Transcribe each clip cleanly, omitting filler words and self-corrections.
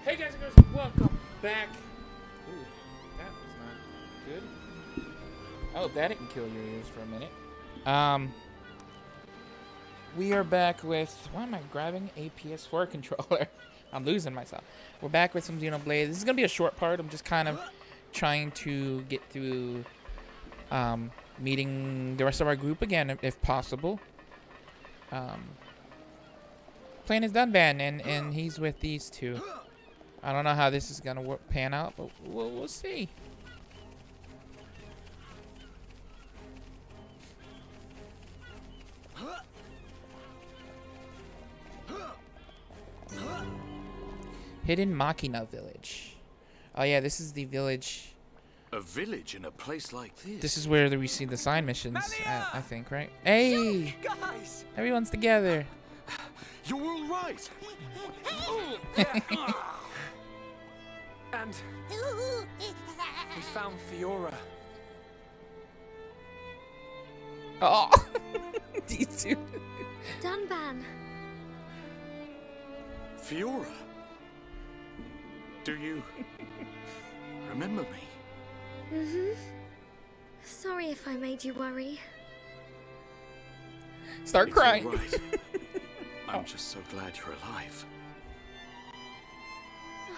Hey guys and girls, welcome back. Ooh, that was not good. Oh, that didn't kill your ears for a minute. We are back with, why am I grabbing a PS4 controller? I'm losing myself. We're back with some Xenoblade. This is gonna be a short part. I'm just kind of trying to get through meeting the rest of our group again, if possible. Playing as Dunban, and he's with these two. I don't know how this is gonna pan out, but we'll see. Hidden Machina village. Oh yeah, this is the village. A village in a place like this. This is where we see the side missions, I think, right? Hey! Guys! Everyone's together. You're all right. And we found Fiora. Oh! These two. Dunban. Fiora. Do you remember me? Mm-hmm. Sorry if I made you worry. Start It's crying. all right. I'm just so glad you're alive.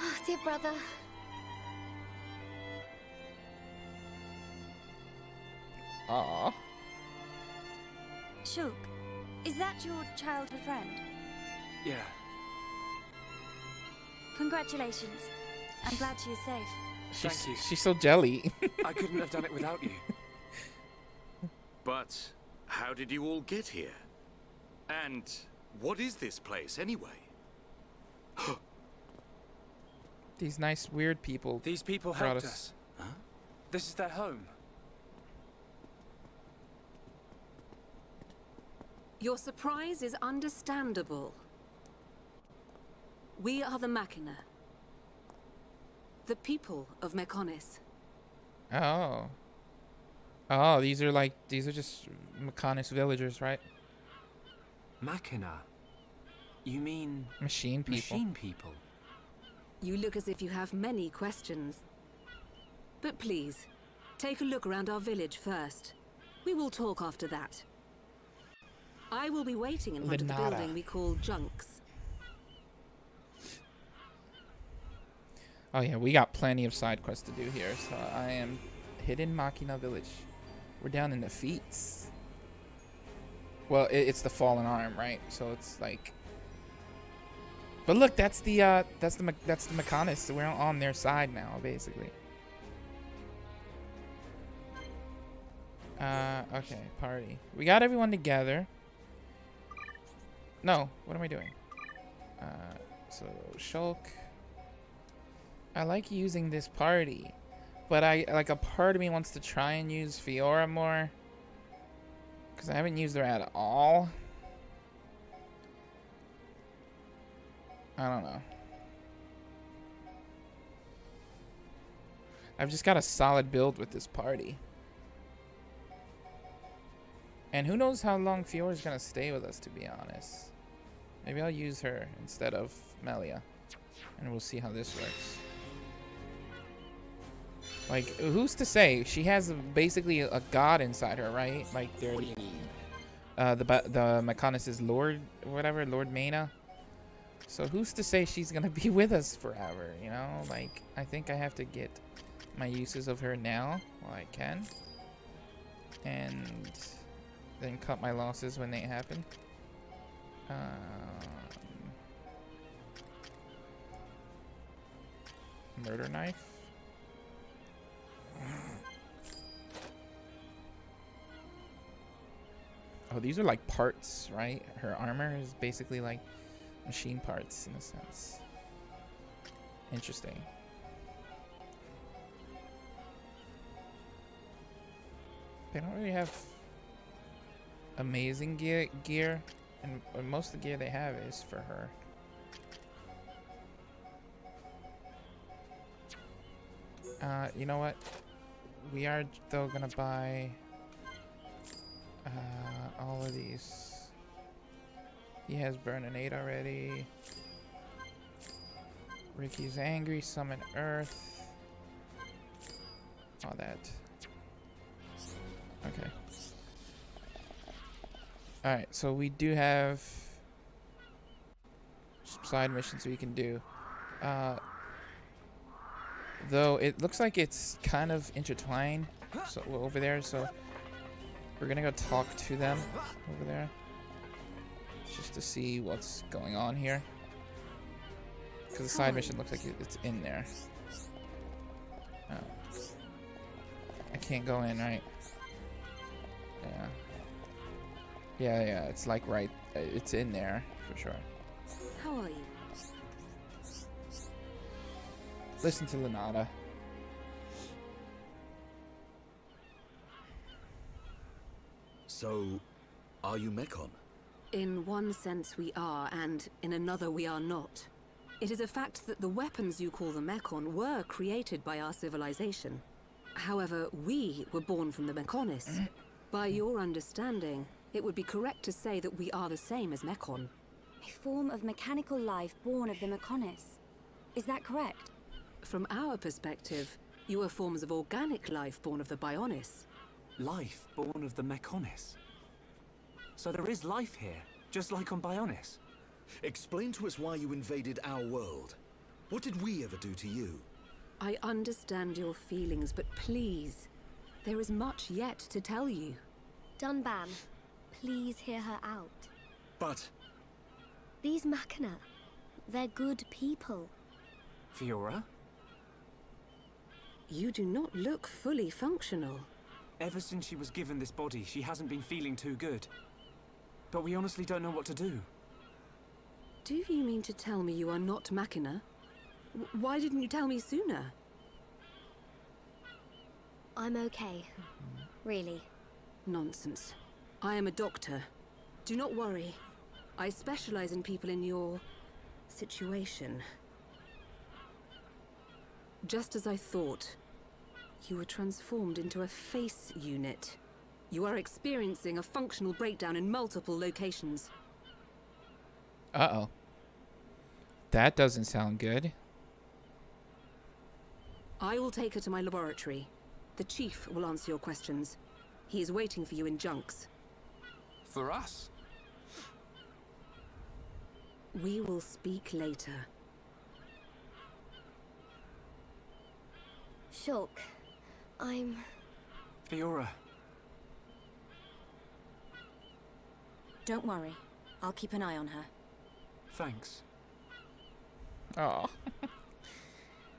Oh, dear brother. Aw. Shulk, is that your childhood friend? Yeah. Congratulations. I'm glad she is safe. Thank you. She's so jelly. I couldn't have done it without you. But how did you all get here? And what is this place anyway? These nice, weird people. These people brought helped us. Huh? This is their home. Your surprise is understandable. We are the MACHINA. The people of Mechonis. Oh. Oh, these are just Mechonis villagers, right? Machina. You mean Machine people. machine people? You look as if you have many questions. But please, take a look around our village first. We will talk after that. I will be waiting in front of the Lenata. building we call Junks. Oh yeah, we got plenty of side quests to do here. So I am Hidden Machina village. We're down in the Feats. Well, it's the Fallen Arm, right? So it's like. But look, that's the Mechonis. We're on their side now, basically. Okay, party. We got everyone together. No, what am I doing? So Shulk. I like using this party, but a part of me wants to try and use Fiora more, because I haven't used her at all. I don't know. I've just got a solid build with this party. And who knows how long Fiora's gonna stay with us, to be honest. Maybe I'll use her instead of Melia. And we'll see how this works. Like, who's to say? She has basically a god inside her, right? Like, they're What do you need? the Mechonis' Lord, or whatever, Lord Maina. So who's to say she's gonna be with us forever, you know? Like, I think I have to get my uses of her now while I can. And then cut my losses when they happen. Murder knife. Oh, these are like parts, right? Her armor is basically like machine parts in a sense. Interesting. They don't really have amazing gear, and most of the gear they have is for her. You know what? We are though gonna buy all of these. He has Burn and 8 already. Ricky's angry. Summon Earth. All that. Okay. Alright, so we do have some side missions we can do. Though it looks like it's kind of intertwined so over there, so we're gonna go talk to them over there just to see what's going on here, because the side mission looks like it's in there. Oh. I can't go in, right? Yeah, it's like right, it's in there for sure. How are you? Listen to Lenata. So, are you Mechon? In one sense we are, and in another we are not. It is a fact that the weapons you call the Mechon were created by our civilization. However, we were born from the Mechonis. By your understanding, it would be correct to say that we are the same as Mechon. A form of mechanical life born of the Mechonis. Is that correct? From our perspective, you are forms of organic life born of the Bionis. Life born of the Mechonis. So there is life here, just like on Bionis. Explain to us why you invaded our world. What did we ever do to you? I understand your feelings, but please, there is much yet to tell you. Dunban, please hear her out. But... These Machina, they're good people. Fiora? You do not look fully functional. Ever since she was given this body, she hasn't been feeling too good. But we honestly don't know what to do. Do you mean to tell me you are not Machina? Why didn't you tell me sooner? I'm okay. Really. Nonsense. I am a doctor. Do not worry. I specialize in people in your situation. Just as I thought, you were transformed into a face unit. You are experiencing a functional breakdown in multiple locations. Uh-oh. That doesn't sound good. I will take her to my laboratory. The Chief will answer your questions. He is waiting for you in Junks. For us? We will speak later. Shulk, I'm... Fiora. Don't worry. I'll keep an eye on her. Thanks. Oh.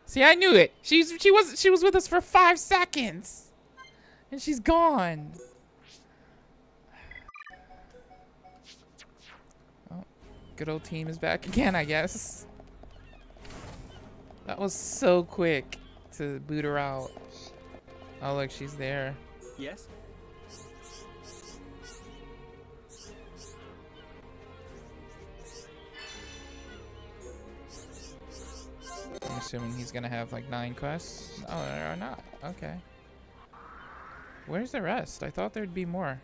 See, I knew it. She was with us for 5 seconds. And she's gone. Oh, good old team is back again, I guess. That was so quick to boot her out. Oh, look, she's there. Yes? I'm assuming he's gonna have like 9 quests. Oh, or not. Okay. Where's the rest? I thought there'd be more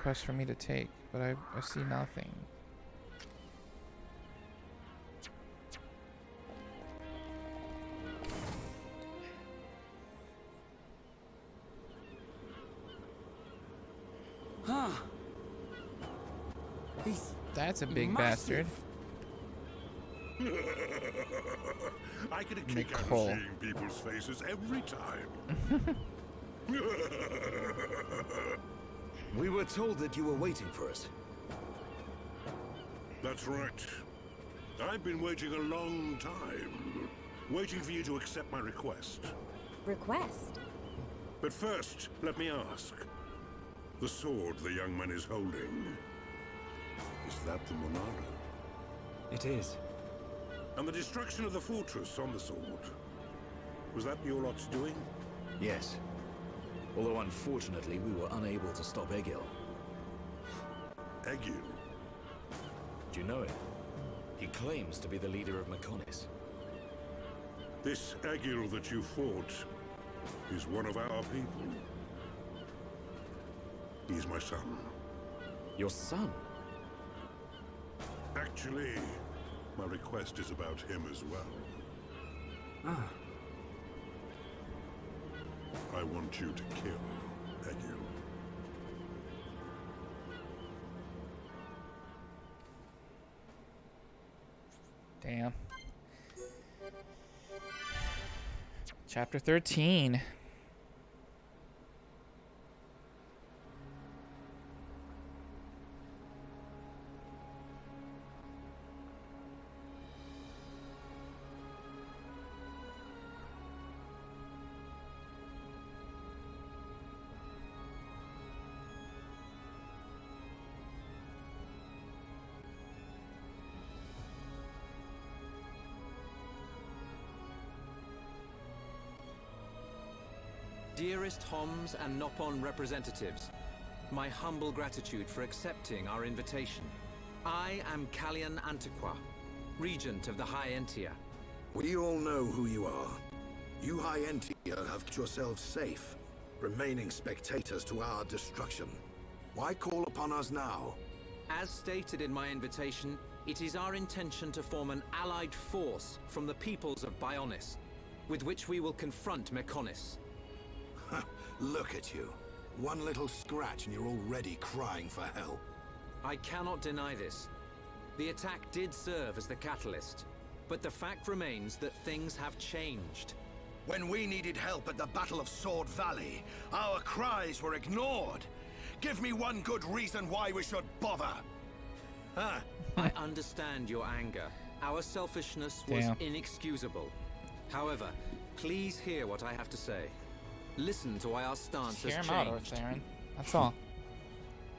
quests for me to take, but I see nothing. Huh. He's That's a big massive. bastard. I get a kick out of Nicole. seeing people's faces every time. We were told that you were waiting for us. That's right. I've been waiting a long time. Waiting for you to accept my request. Request? But first, let me ask. The sword the young man is holding. Is that the Monada? It is. And the destruction of the fortress on the sword. Was that your lot's doing? Yes. Although unfortunately we were unable to stop Egil. Egil? Do you know him? He claims to be the leader of Mechonis. This Egil that you fought is one of our people. He's my son. Your son? Actually, my request is about him as well. Ah. I want you to kill Egil. Damn. Chapter 13. Dearest Homs and Nopon representatives, my humble gratitude for accepting our invitation. I am Kallian Antiqua, Regent of the High Entia. We all know who you are. You High Entia have kept yourselves safe, remaining spectators to our destruction. Why call upon us now? As stated in my invitation, it is our intention to form an allied force from the peoples of Bionis, with which we will confront Mechonis. Look at you. One little scratch and you're already crying for help. I cannot deny this. The attack did serve as the catalyst, but the fact remains that things have changed. When we needed help at the Battle of Sword Valley, our cries were ignored. Give me one good reason why we should bother. I understand your anger. Our selfishness was inexcusable. However, please hear what I have to say. Listen to why our stance has changed. Hear him out, Ortharin. That's all.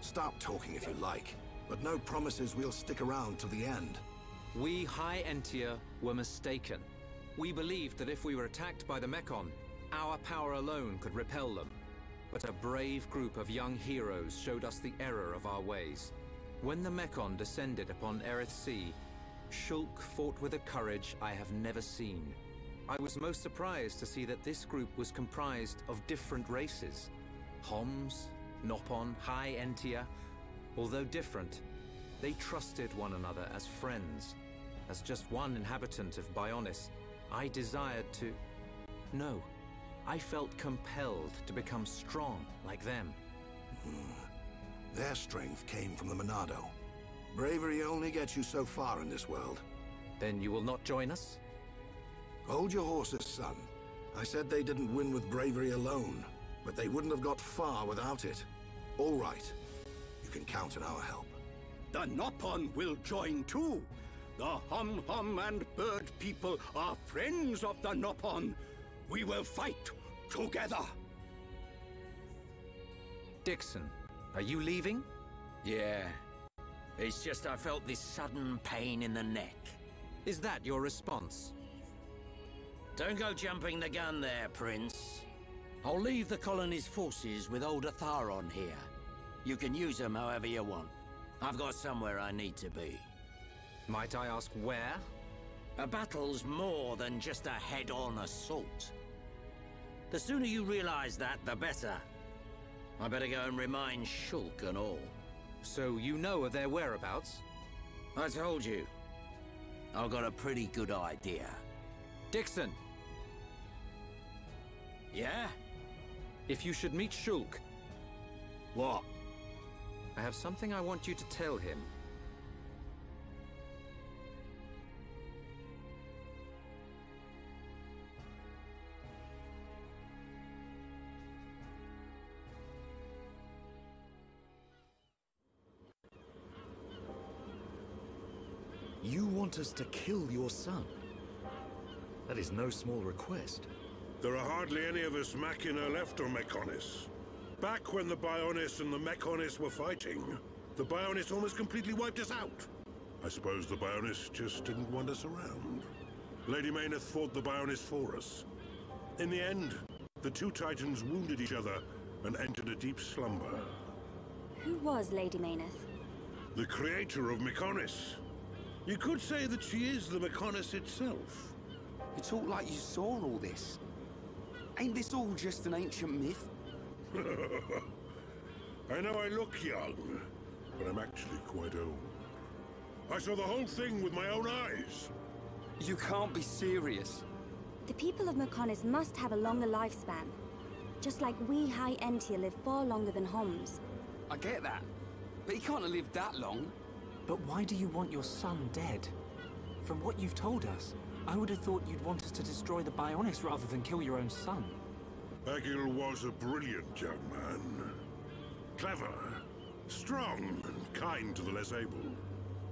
Stop talking if you like, but no promises we'll stick around to the end. We High Entia were mistaken. We believed that if we were attacked by the Mechon, our power alone could repel them. But a brave group of young heroes showed us the error of our ways. When the Mechon descended upon Erith Sea, Shulk fought with a courage I have never seen. I was most surprised to see that this group was comprised of different races. Homs, Nopon, High Entia. Although different, they trusted one another as friends. As just one inhabitant of Bionis, I desired to... No, I felt compelled to become strong like them. Their strength came from the Monado. Bravery only gets you so far in this world. Then you will not join us? Hold your horses, son. I said they didn't win with bravery alone, but they wouldn't have got far without it. All right. You can count on our help. The Nopon will join too. The Hum and Bird people are friends of the Nopon. We will fight together. Dixon, are you leaving? Yeah. It's just I felt this sudden pain in the neck. Is that your response? Don't go jumping the gun there, Prince. I'll leave the colony's forces with old Atharon here. You can use them however you want. I've got somewhere I need to be. Might I ask where? A battle's more than just a head-on assault. The sooner you realize that, the better. I better go and remind Shulk and all. So you know of their whereabouts? I told you. I've got a pretty good idea. Dixon! Yeah? If you should meet Shulk... What? I have something I want you to tell him. You want us to kill your son? That is no small request. There are hardly any of us MACHINA left on Mechonis. Back when the Bionis and the Mechonis were fighting, the Bionis almost completely wiped us out. I suppose the Bionis just didn't want us around. Lady Mayneth fought the Bionis for us. In the end, the two Titans wounded each other and entered a deep slumber. Who was Lady Mayneth? The creator of Mechonis. You could say that she is the Mechonis itself. You talk like you saw all this. Ain't this all just an ancient myth? I know I look young, but I'm actually quite old. I saw the whole thing with my own eyes. You can't be serious. The people of Mechonis must have a longer lifespan. Just like we High Entia live far longer than Homs. I get that. But he can't have lived that long. But why do you want your son dead? From what you've told us, I would have thought you'd want us to destroy the Bionis rather than kill your own son. Egil was a brilliant young man. Clever, strong, and kind to the less able.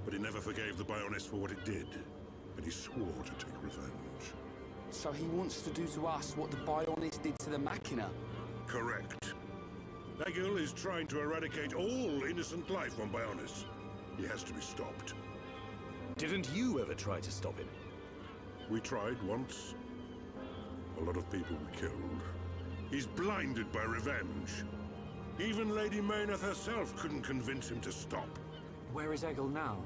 But he never forgave the Bionis for what it did. And he swore to take revenge. So he wants to do to us what the Bionis did to the Machina? Correct. Egil is trying to eradicate all innocent life on Bionis. He has to be stopped. Didn't you ever try to stop him? We tried once. A lot of people were killed. He's blinded by revenge. Even Lady Mayneth herself couldn't convince him to stop. Where is Egil now?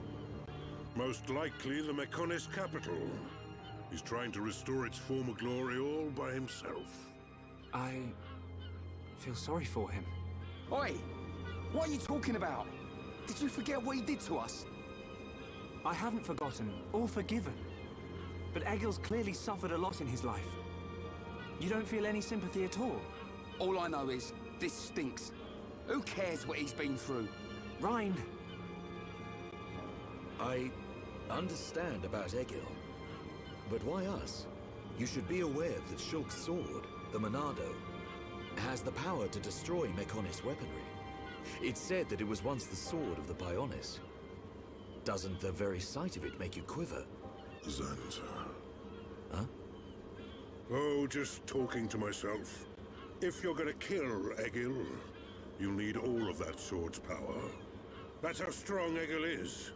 Most likely the Mechonis capital. He's trying to restore its former glory all by himself. I feel sorry for him. Oi! What are you talking about? Did you forget what he did to us? I haven't forgotten, or forgiven. But Egil's clearly suffered a lot in his life. You don't feel any sympathy at all? All I know is, this stinks. Who cares what he's been through? Ryan! I understand about Egil. But why us? You should be aware that Shulk's sword, the Monado, has the power to destroy Mechonis weaponry. It's said that it was once the sword of the Bionis. Doesn't the very sight of it make you quiver? Zanza. Huh? Oh, just talking to myself. If you're gonna kill Egil, you'll need all of that sword's power. That's how strong Egil is.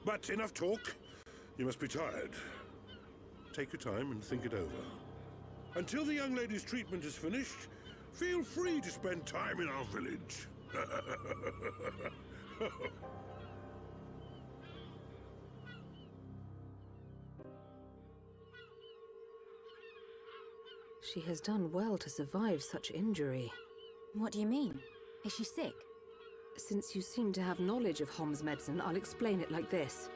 But enough talk. You must be tired. Take your time and think it over. Until the young lady's treatment is finished, feel free to spend time in our village. She has done well to survive such injury. What do you mean? Is she sick? Since you seem to have knowledge of Hom's medicine, I'll explain it like this.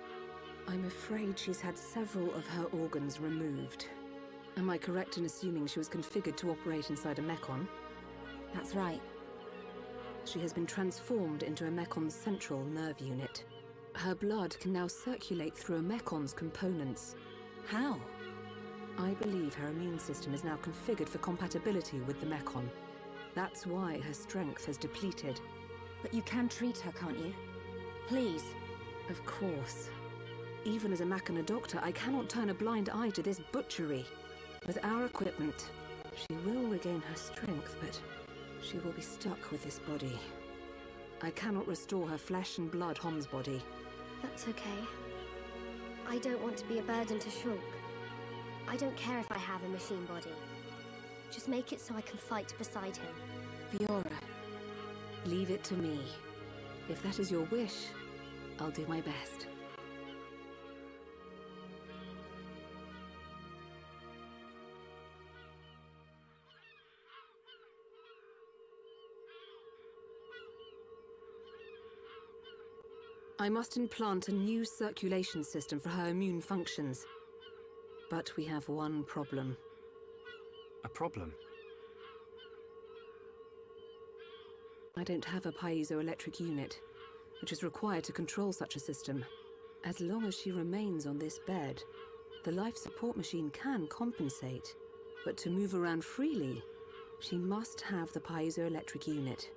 I'm afraid she's had several of her organs removed. Am I correct in assuming she was configured to operate inside a Mechon? That's right. She has been transformed into a Mechon's central nerve unit. Her blood can now circulate through a Mechon's components. How? I believe her immune system is now configured for compatibility with the Mechon. That's why her strength has depleted. But you can treat her, can't you? Please. Of course. Even as a Machina doctor, I cannot turn a blind eye to this butchery. With our equipment, she will regain her strength, but she will be stuck with this body. I cannot restore her flesh and blood Hom's body. That's okay. I don't want to be a burden to Shulk. I don't care if I have a machine body. Just make it so I can fight beside him. Fiora, leave it to me. If that is your wish, I'll do my best. I must implant a new circulation system for her immune functions. But we have one problem. A problem? I don't have a piezoelectric unit, which is required to control such a system. As long as she remains on this bed, the life support machine can compensate. But to move around freely, she must have the piezoelectric unit.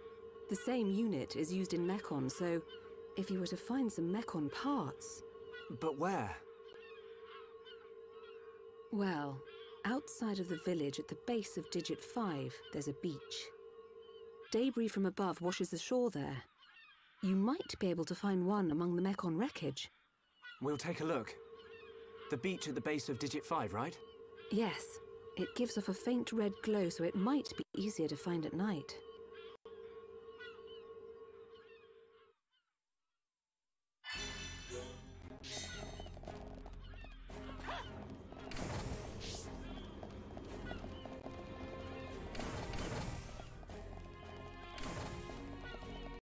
The same unit is used in Mechon, so if you were to find some Mechon parts... But where? Well, outside of the village at the base of Digit 5, there's a beach. Debris from above washes ashore there. You might be able to find one among the Mechon wreckage. We'll take a look. The beach at the base of Digit 5, right? Yes. It gives off a faint red glow, so it might be easier to find at night.